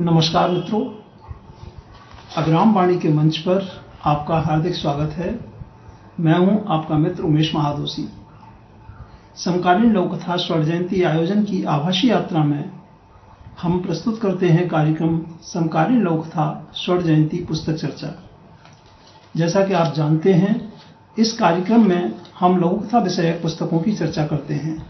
नमस्कार मित्रों, अभिराम वाणी के मंच पर आपका हार्दिक स्वागत है। मैं हूं आपका मित्र उमेश महादोशी। समकालीन लोककथा स्वर्ण जयंती आयोजन की आभासी यात्रा में हम प्रस्तुत करते हैं कार्यक्रम समकालीन लोककथा स्वर्ण जयंती पुस्तक चर्चा। जैसा कि आप जानते हैं, इस कार्यक्रम में हम लोककथा विषयक पुस्तकों की चर्चा करते हैं।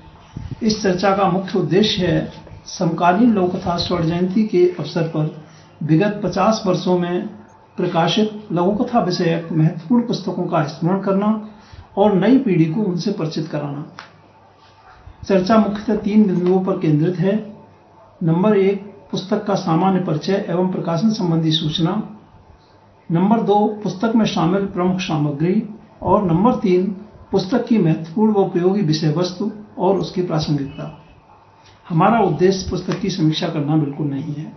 इस चर्चा का मुख्य उद्देश्य है समकालीन लोककथा स्वर्ण जयंती के अवसर पर विगत 50 वर्षों में प्रकाशित लघुकथा विषयक महत्वपूर्ण पुस्तकों का स्मरण करना और नई पीढ़ी को उनसे परिचित कराना। चर्चा मुख्यतः 3 बिंदुओं पर केंद्रित है। नंबर 1, पुस्तक का सामान्य परिचय एवं प्रकाशन संबंधी सूचना। नंबर 2, पुस्तक में शामिल प्रमुख सामग्री। और नंबर 3, पुस्तक की महत्वपूर्ण व उपयोगी विषय वस्तु और उसकी प्रासंगिकता। हमारा उद्देश्य पुस्तक की समीक्षा करना बिल्कुल नहीं है।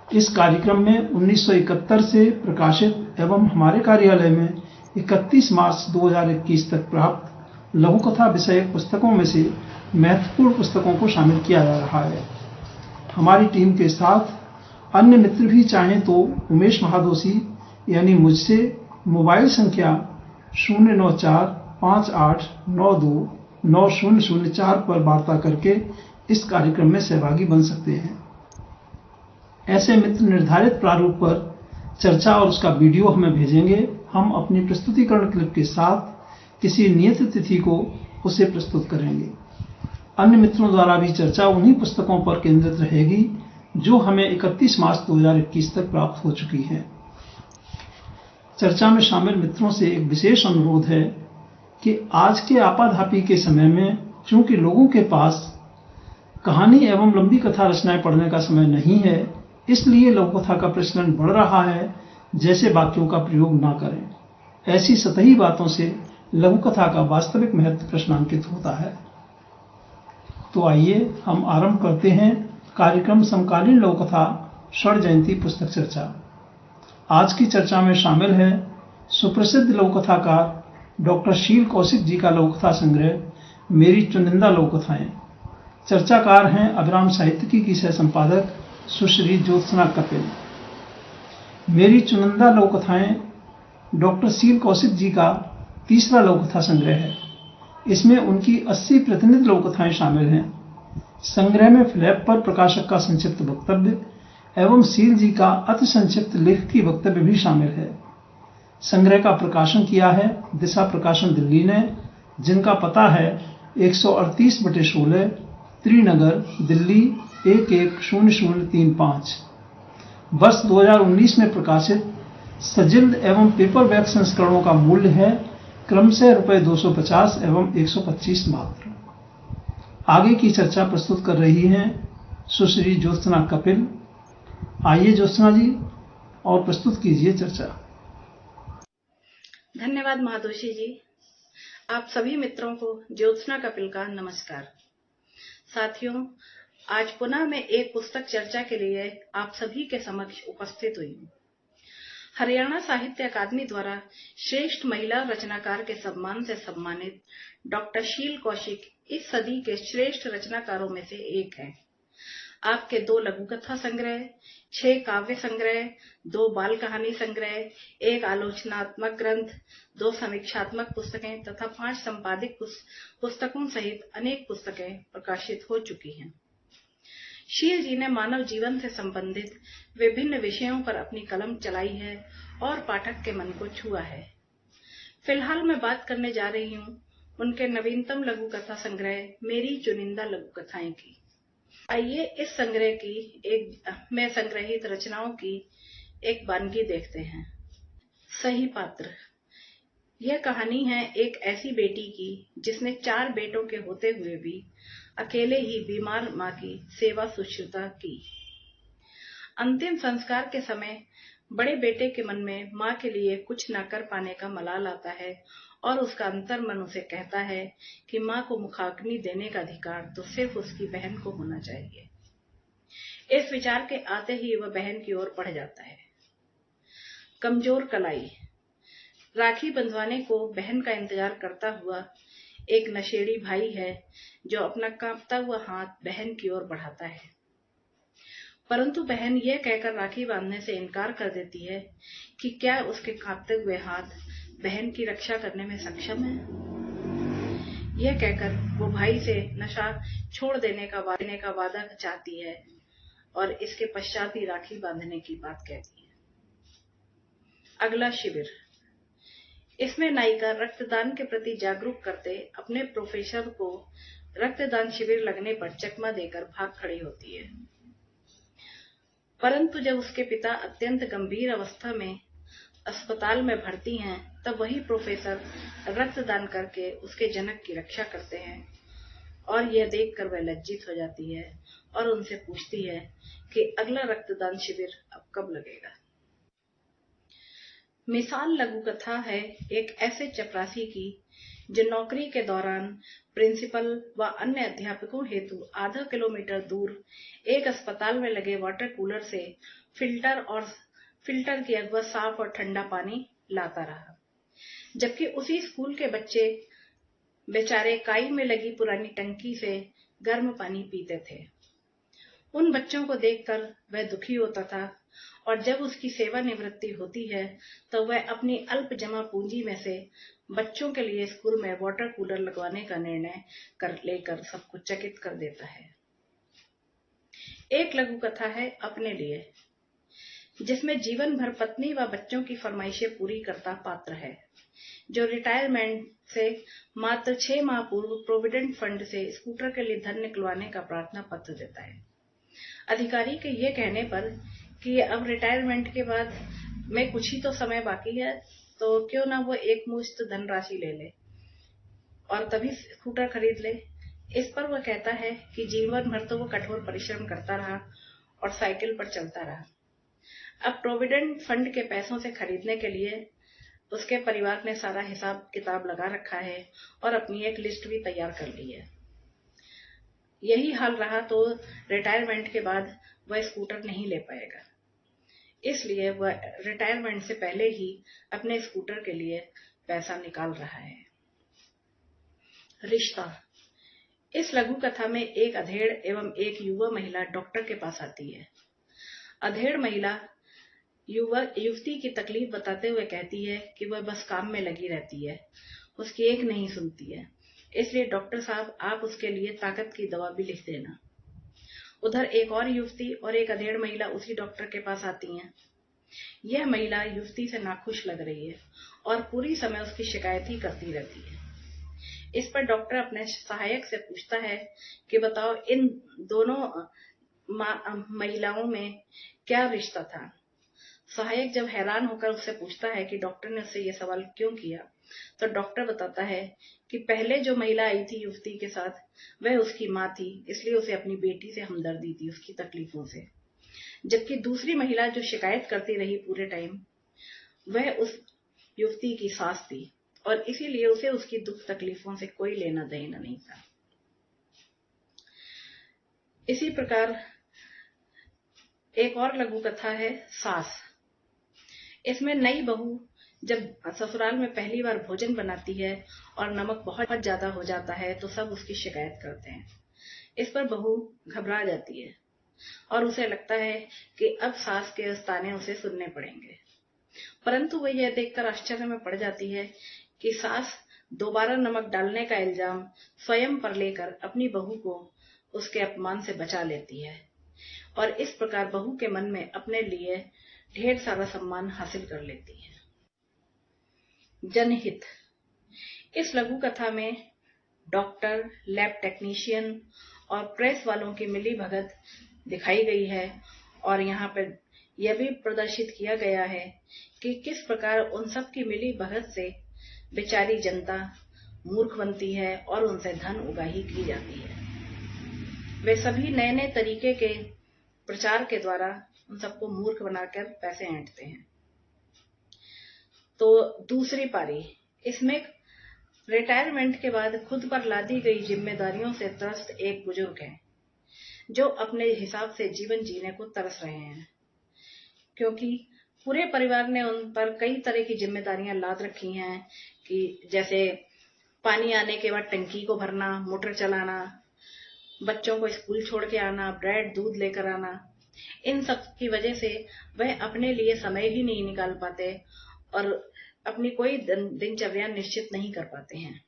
इस कार्यक्रम में 1971 से प्रकाशित एवं हमारे कार्यालय में 31 मार्च 2021 तक प्राप्त लघुकथा विषयक पुस्तकों में से महत्वपूर्ण पुस्तकों को शामिल किया जा रहा है। हमारी टीम के साथ अन्य मित्र भी चाहें तो उमेश महादोशी यानी मुझसे मोबाइल संख्या 09458929004 पर वार्ता करके इस कार्यक्रम में सहभागी बन सकते हैं। ऐसे मित्र निर्धारित प्रारूप पर चर्चा और उसका वीडियो हमें भेजेंगे। हम अपनी प्रस्तुतिकरण क्लिप के साथ किसी नियत तिथि को उसे प्रस्तुत करेंगे। अन्य मित्रों द्वारा भी चर्चा उन्हीं पुस्तकों पर केंद्रित रहेगी जो हमें 31 मार्च 2021 तक प्राप्त हो चुकी है। चर्चा में शामिल मित्रों से एक विशेष अनुरोध है कि आज के आपाधापी के समय में चूंकि लोगों के पास कहानी एवं लंबी कथा रचनाएं पढ़ने का समय नहीं है, इसलिए लघुकथा का प्रचलन बढ़ रहा है। जैसे वाक्यों का प्रयोग ना करें। ऐसी सतही बातों से लघुकथा का वास्तविक महत्व प्रश्नांकित होता है। तो आइए हम आरंभ करते हैं कार्यक्रम समकालीन लघुकथा स्वर्ण जयंती पुस्तक चर्चा। आज की चर्चा में शामिल है सुप्रसिद्ध लघुकथाकार डॉक्टर शील कौशिक जी का लघुकथा संग्रह मेरी चुनिंदा लघुकथाएं। चर्चाकार हैं अभिराम साहित्यिकी की सह संपादक सुश्री ज्योत्सना कपिल। मेरी चुनिंदा लघुकथाएं डॉक्टर शील कौशिक जी का तीसरा लघुकथा संग्रह है। इसमें उनकी 80 प्रतिनिधि लघुकथाएं शामिल हैं। संग्रह में फ्लैप पर प्रकाशक का संक्षिप्त वक्तव्य एवं शील जी का अति संक्षिप्त लेखकी वक्तव्य भी शामिल है। संग्रह का प्रकाशन किया है दिशा प्रकाशन दिल्ली ने, जिनका पता है 138/16 त्रिनगर दिल्ली 110035। वर्ष 2019 में प्रकाशित सजिल्ड एवं पेपरबैक संस्करणों का मूल्य है क्रमशः ₹250 एवं 125 मात्र। आगे की चर्चा प्रस्तुत कर रही हैं सुश्री ज्योत्सना कपिल। आइए ज्योत्सना जी, और प्रस्तुत कीजिए चर्चा। धन्यवाद महादोशी जी। आप सभी मित्रों को ज्योत्सना कपिल का नमस्कार। साथियों, आज पुनः मैं एक पुस्तक चर्चा के लिए आप सभी के समक्ष उपस्थित हुई हूँ। हरियाणा साहित्य अकादमी द्वारा श्रेष्ठ महिला रचनाकार के सम्मान से सम्मानित डॉक्टर शील कौशिक इस सदी के श्रेष्ठ रचनाकारों में से एक हैं। आपके 2 लघुकथा संग्रह, 6 काव्य संग्रह, 2 बाल कहानी संग्रह, 1 आलोचनात्मक ग्रंथ, 2 समीक्षात्मक पुस्तकें तथा 5 संपादित पुस्तकों सहित अनेक पुस्तकें प्रकाशित हो चुकी हैं। शील जी ने मानव जीवन से संबंधित विभिन्न विषयों पर अपनी कलम चलाई है और पाठक के मन को छुआ है। फिलहाल मैं बात करने जा रही हूँ उनके नवीनतम लघुकथा संग्रह मेरी चुनिंदा लघुकथाएं की। आइए इस संग्रह की में संग्रहित रचनाओं की एक वानगी देखते हैं। सही पात्र। यह कहानी है एक ऐसी बेटी की जिसने 4 बेटों के होते हुए भी अकेले ही बीमार माँ की सेवा शुश्रूषा की। अंतिम संस्कार के समय बड़े बेटे के मन में माँ के लिए कुछ न कर पाने का मलाल आता है और उसका अंतर्मन उसे कहता है कि माँ को मुखाग्नि देने का अधिकार तो सिर्फ उसकी बहन को होना चाहिए। इस विचार के आते ही वह बहन की ओर बढ़ जाता है। कमजोर कलाई। राखी बंधवाने को बहन का इंतजार करता हुआ एक नशेड़ी भाई है जो अपना कांपता हुआ हाथ बहन की ओर बढ़ाता है। परंतु बहन यह कहकर राखी बांधने से इनकार कर देती है कि क्या उसके कांपते हुए हाथ बहन की रक्षा करने में सक्षम है। यह कहकर वो भाई से नशा छोड़ देने का वादा चाहती है और इसके पश्चात ही राखी बांधने की बात कहती है। अगला शिविर। इसमें नायिका रक्तदान के प्रति जागरूक करते अपने प्रोफेसर को रक्तदान शिविर लगने पर चकमा देकर भाग खड़ी होती है। परंतु जब उसके पिता अत्यंत गंभीर अवस्था में अस्पताल में भर्ती हैं, तब वही प्रोफेसर रक्तदान करके उसके जनक की रक्षा करते हैं और यह देखकर वह लज्जित हो जाती है और उनसे पूछती है कि अगला रक्तदान शिविर अब कब लगेगा। मिसाल लघु कथा है एक ऐसे चपरासी की जो नौकरी के दौरान प्रिंसिपल व अन्य अध्यापकों हेतु आधा किलोमीटर दूर एक अस्पताल में लगे वाटर कूलर से फिल्टर किया हुआ साफ और ठंडा पानी लाता रहा, जबकि उसी स्कूल के बच्चे बेचारे काई में लगी पुरानी टंकी से गर्म पानी पीते थे। उन बच्चों को देखकर वह दुखी होता था और जब उसकी सेवानिवृत्ति होती है तो वह अपनी अल्प जमा पूंजी में से बच्चों के लिए स्कूल में वाटर कूलर लगवाने का निर्णय लेकर सबको चकित कर देता है। एक लघु कथा है अपने लिए, जिसमें जीवन भर पत्नी व बच्चों की फरमाइशें पूरी करता पात्र है, जो रिटायरमेंट से मात्र 6 माह पूर्व प्रोविडेंट फंड से स्कूटर के लिए धन निकलवाने का प्रार्थना पत्र देता है। अधिकारी के ये कहने पर कि अब रिटायरमेंट के बाद में कुछ ही तो समय बाकी है, तो क्यों ना वो एक मुश्त धनराशि ले ले और तभी स्कूटर खरीद ले। इस पर वह कहता है कि जीवन भर तो वो कठोर परिश्रम करता रहा और साइकिल पर चलता रहा। अब प्रोविडेंट फंड के पैसों से खरीदने के लिए उसके परिवार ने सारा हिसाब किताब लगा रखा है और अपनी एक लिस्ट भी तैयार कर ली है। यही हाल रहा तो रिटायरमेंट के बाद वह स्कूटर नहीं ले पाएगा, इसलिए वह रिटायरमेंट से पहले ही अपने स्कूटर के लिए पैसा निकाल रहा है। रिश्ता। इस लघु कथा में एक अधेड़ एवं एक युवा महिला डॉक्टर के पास आती है। अधेड़ महिला युवती की तकलीफ बताते हुए कहती है कि वह बस काम में लगी रहती है, उसकी एक नहीं सुनती है, इसलिए डॉक्टर साहब आप उसके लिए ताकत की दवा भी लिख देना। उधर एक और युवती और एक अधेड़ महिला उसी डॉक्टर के पास आती हैं। यह महिला युवती से नाखुश लग रही है और पूरी समय उसकी शिकायत ही करती रहती है। इस पर डॉक्टर अपने सहायक से पूछता है कि बताओ इन दोनों महिलाओं में क्या रिश्ता था। सहायक जब हैरान होकर उससे पूछता है कि डॉक्टर ने उससे यह सवाल क्यों किया, तो डॉक्टर बताता है कि पहले जो महिला आई थी युवती के साथ वह उसकी माँ थी, इसलिए उसे अपनी बेटी से हमदर्दी थी उसकी तकलीफों से, जबकि दूसरी महिला जो शिकायत करती रही पूरे टाइम वह उस युवती की सास थी और इसीलिए उसे उसकी दुख तकलीफों से कोई लेना देना नहीं था। इसी प्रकार एक और लघु कथा है सास। इसमें नई बहू जब ससुराल में पहली बार भोजन बनाती है और नमक बहुत ज्यादा हो जाता है तो सब उसकी शिकायत करते हैं। इस पर बहू घबरा जाती है और उसे लगता है कि अब सास के ताने उसे सुनने पड़ेंगे, परंतु वह यह देखकर आश्चर्य में पड़ जाती है कि सास दोबारा नमक डालने का इल्जाम स्वयं पर लेकर अपनी बहू को उसके अपमान से बचा लेती है और इस प्रकार बहू के मन में अपने लिए ढेर सारा सम्मान हासिल कर लेती है। जनहित। इस लघु कथा में डॉक्टर, लैब टेक्नीशियन और प्रेस वालों की मिली भगत दिखाई गई है और यहाँ पर यह भी प्रदर्शित किया गया है कि किस प्रकार उन सब की मिली भगत से बेचारी जनता मूर्ख बनती है और उनसे धन उगाही की जाती है। वे सभी नए नए तरीके के प्रचार के द्वारा उन सबको मूर्ख बनाकर पैसे ऐंठते हैं। तो दूसरी पारी, इसमें रिटायरमेंट के बाद खुद पर लादी गई जिम्मेदारियों से त्रस्त एक बुजुर्ग हैं जो अपने हिसाब से जीवन जीने को तरस रहे हैं, क्योंकि पूरे परिवार ने उन पर कई तरह की जिम्मेदारियां लाद रखी हैं कि जैसे पानी आने के बाद टंकी को भरना, मोटर चलाना, बच्चों को स्कूल छोड़ के आना, ब्रेड दूध लेकर आना, इन सब की वजह से वह अपने लिए समय ही नहीं निकाल पाते और अपनी कोई दिनचर्या निश्चित नहीं कर पाते हैं।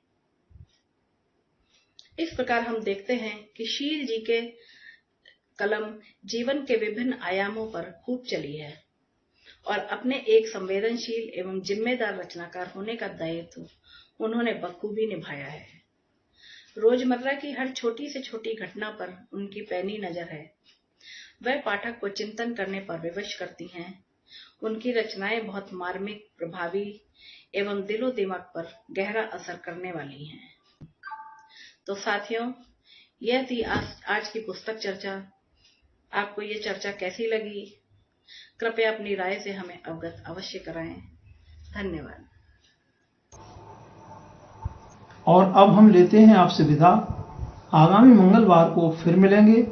इस प्रकार हम देखते हैं कि शील जी के कलम जीवन के विभिन्न आयामों पर खूब चली है और अपने एक संवेदनशील एवं जिम्मेदार रचनाकार होने का दायित्व उन्होंने बखूबी निभाया है। रोजमर्रा की हर छोटी से छोटी घटना पर उनकी पैनी नजर है। वह पाठक को चिंतन करने पर विवश करती हैं। उनकी रचनाएं बहुत मार्मिक, प्रभावी एवं दिलो दिमाग पर गहरा असर करने वाली हैं। तो साथियों, यह थी आज की पुस्तक चर्चा। आपको ये चर्चा कैसी लगी? कृपया अपनी राय से हमें अवगत अवश्य कराएं। धन्यवाद। और अब हम लेते हैं आपसे विदा। आगामी मंगलवार को फिर मिलेंगे।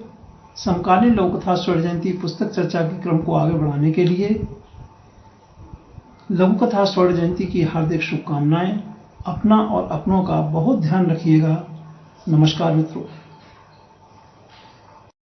समकालीन लघु कथा स्वर्ण जयंती पुस्तक चर्चा के क्रम को आगे बढ़ाने के लिए लघु कथा स्वर्ण जयंती की हार्दिक शुभकामनाएं। अपना और अपनों का बहुत ध्यान रखिएगा। नमस्कार मित्रों।